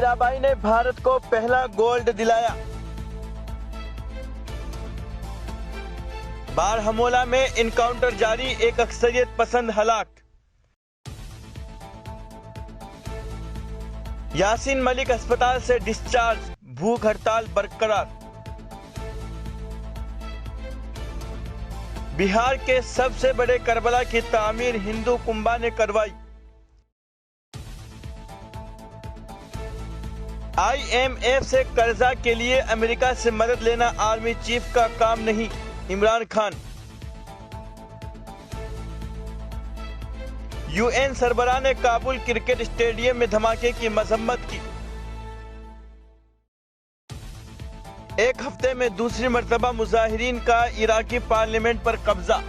मीराबाई ने भारत को पहला गोल्ड दिलाया। बारहमोला में इनकाउंटर जारी, एक अक्सरियत पसंद हलाक। यासीन मलिक अस्पताल से डिस्चार्ज, भूख हड़ताल बरकरार। बिहार के सबसे बड़े करबला की तामीर हिंदू कुंभा ने करवाई। IMF से कर्जा के लिए अमेरिका से मदद लेना आर्मी चीफ का काम नहीं, इमरान खान। UN सरबराह ने काबुल क्रिकेट स्टेडियम में धमाके की मजम्मत की। एक हफ्ते में दूसरी मर्तबा मुजाहिरीन का इराकी पार्लियामेंट पर कब्जा।